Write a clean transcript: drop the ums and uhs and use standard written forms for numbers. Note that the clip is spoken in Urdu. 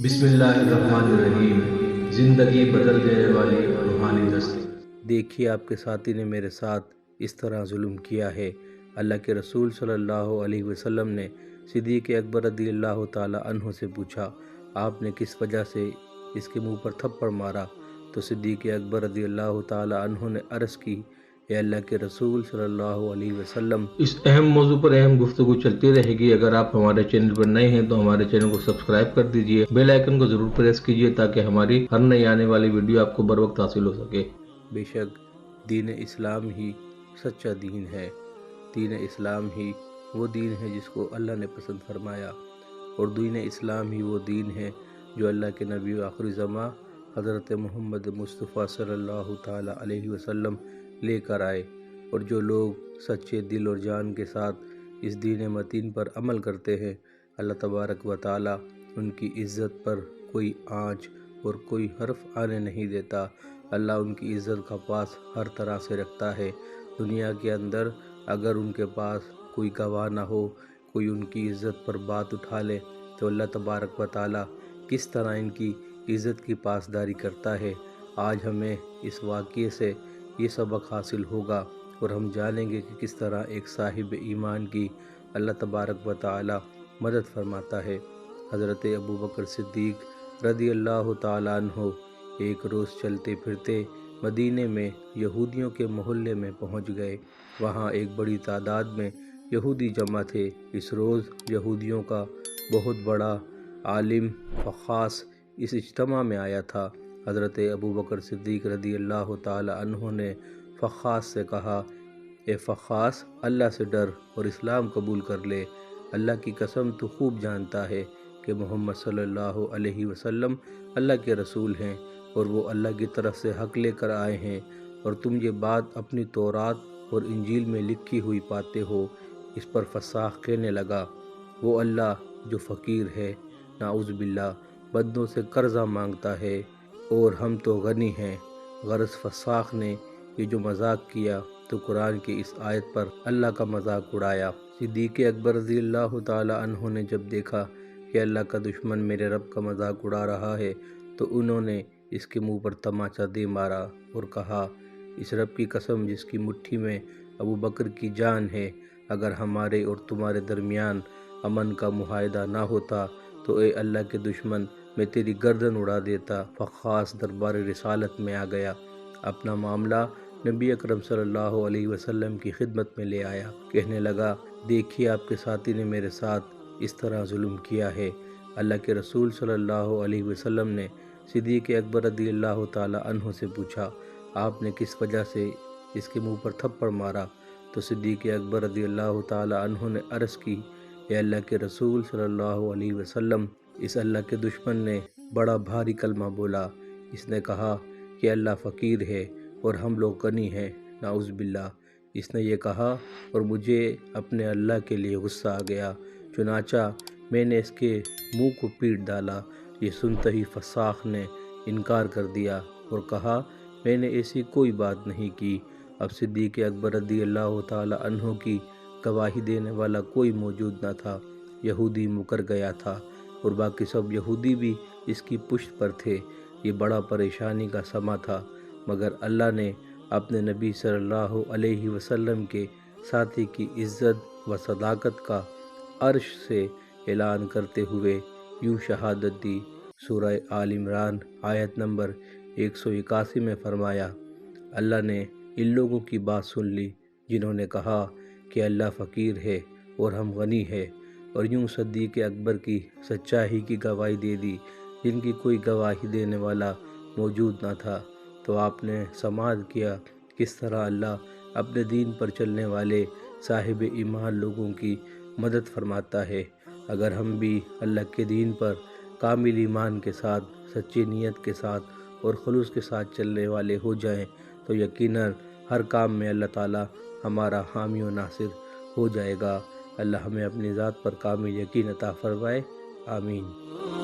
بسم اللہ الرحمن الرحیم۔ زندگی بدل دینے والی روحانی دستی۔ دیکھیے آپ کے ساتھی نے میرے ساتھ اس طرح ظلم کیا ہے۔ اللہ کے رسول صلی اللہ علیہ وسلم نے صدیق اکبر رضی اللہ تعالی عنہ سے پوچھا، آپ نے کس وجہ سے اس کے منہ پر تھپڑ مارا؟ تو صدیق اکبر رضی اللہ تعالی عنہ نے عرض کی، اے اللہ کے رسول صلی اللہ علیہ وسلم، اس اہم موضوع پر اہم گفتگو چلتی رہے گی۔ اگر آپ ہمارے چینل پر نئے ہیں تو ہمارے چینل کو سبسکرائب کر دیجئے، بیل آئیکن کو ضرور پریس کیجئے تاکہ ہماری ہر نئی آنے والی ویڈیو آپ کو بر وقت حاصل ہو سکے۔ بے شک دین اسلام ہی سچا دین ہے۔ دین اسلام ہی وہ دین ہے جس کو اللہ نے پسند فرمایا، اور دین اسلام ہی وہ دین ہے جو اللہ کے نبی و آخری زماں حضرت محمد مصطفیٰ صلی اللہ تعالیٰ علیہ وسلم لے کر آئے، اور جو لوگ سچے دل اور جان کے ساتھ اس دین متین پر عمل کرتے ہیں، اللہ تبارک و تعالیٰ ان کی عزت پر کوئی آنچ اور کوئی حرف آنے نہیں دیتا۔ اللہ ان کی عزت کا پاس ہر طرح سے رکھتا ہے۔ دنیا کے اندر اگر ان کے پاس کوئی گواہ نہ ہو، کوئی ان کی عزت پر بات اٹھا لے، تو اللہ تبارک و تعالیٰ کس طرح ان کی عزت کی پاسداری کرتا ہے۔ آج ہمیں اس واقعے سے یہ سبق حاصل ہوگا، اور ہم جانیں گے کہ کس طرح ایک صاحب ایمان کی اللہ تبارک و تعالیٰ مدد فرماتا ہے۔ حضرت ابوبکر صدیق رضی اللہ تعالیٰ عنہ ایک روز چلتے پھرتے مدینے میں یہودیوں کے محلے میں پہنچ گئے۔ وہاں ایک بڑی تعداد میں یہودی جمع تھے۔ اس روز یہودیوں کا بہت بڑا عالم فخاص اس اجتماع میں آیا تھا۔ حضرت ابوبکر صدیق رضی اللہ تعالی عنہ نے فخاص سے کہا، اے فخاص، اللہ سے ڈر اور اسلام قبول کر لے۔ اللہ کی قسم تو خوب جانتا ہے کہ محمد صلی اللہ علیہ وسلم اللہ کے رسول ہیں، اور وہ اللہ کی طرف سے حق لے کر آئے ہیں، اور تم یہ بات اپنی تورات اور انجیل میں لکھی ہوئی پاتے ہو۔ اس پر فساق کہنے لگا، وہ اللہ جو فقیر ہے، نعوذ باللہ، بندوں سے قرضہ مانگتا ہے، اور ہم تو غنی ہیں۔ غرض فساق نے یہ جو مذاق کیا تو قرآن کی اس آیت پر اللہ کا مذاق اڑایا۔ صدیق اکبر رضی اللہ تعالی عنہ نے جب دیکھا کہ اللہ کا دشمن میرے رب کا مذاق اڑا رہا ہے، تو انہوں نے اس کے منہ پر تماچا دے مارا اور کہا، اس رب کی قسم جس کی مٹھی میں ابوبکر کی جان ہے، اگر ہمارے اور تمہارے درمیان امن کا معاہدہ نہ ہوتا تو اے اللہ کے دشمن، میں تیری گردن اڑا دیتا۔ فخاص دربار رسالت میں آ گیا، اپنا معاملہ نبی اکرم صلی اللہ علیہ وسلم کی خدمت میں لے آیا۔ کہنے لگا، دیکھیے آپ کے ساتھی نے میرے ساتھ اس طرح ظلم کیا ہے۔ اللہ کے رسول صلی اللہ علیہ وسلم نے صدیق اکبر رضی اللہ تعالی عنہ سے پوچھا، آپ نے کس وجہ سے اس کے منہ پر تھپڑ مارا؟ تو صدیق اکبر رضی اللہ تعالی عنہ نے عرض کی، اے اللہ کے رسول صلی اللہ علیہ وسلم، اس اللہ کے دشمن نے بڑا بھاری کلمہ بولا۔ اس نے کہا کہ اللہ فقیر ہے اور ہم لوگ غنی ہیں، نعوذ باللہ۔ اس نے یہ کہا اور مجھے اپنے اللہ کے لیے غصہ آ گیا، چنانچہ میں نے اس کے منہ کو پیٹ ڈالا۔ یہ سنتے ہی فساق نے انکار کر دیا اور کہا، میں نے ایسی کوئی بات نہیں کی۔ اب صدیق اکبر رضی اللہ تعالی عنہ کی گواہی دینے والا کوئی موجود نہ تھا۔ یہودی مکر گیا تھا، اور باقی سب یہودی بھی اس کی پشت پر تھے۔ یہ بڑا پریشانی کا سماں تھا، مگر اللہ نے اپنے نبی صلی اللہ علیہ وسلم کے ساتھی کی عزت و صداقت کا عرش سے اعلان کرتے ہوئے یوں شہادت دی۔ سورہ آل عمران آیت نمبر 181 میں فرمایا، اللہ نے ان لوگوں کی بات سن لی جنہوں نے کہا کہ اللہ فقیر ہے اور ہم غنی ہے، اور یوں صدیق اکبر کی سچائی کی گواہی دے دی جن کی کوئی گواہی دینے والا موجود نہ تھا۔ تو آپ نے سماعت کیا کس طرح اللہ اپنے دین پر چلنے والے صاحب ایمان لوگوں کی مدد فرماتا ہے۔ اگر ہم بھی اللہ کے دین پر کامل ایمان کے ساتھ، سچی نیت کے ساتھ اور خلوص کے ساتھ چلنے والے ہو جائیں تو یقیناً ہر کام میں اللہ تعالیٰ ہمارا حامی و ناصر ہو جائے گا۔ اللہ ہمیں اپنی ذات پر کامل یقین عطا فرمائے، آمین۔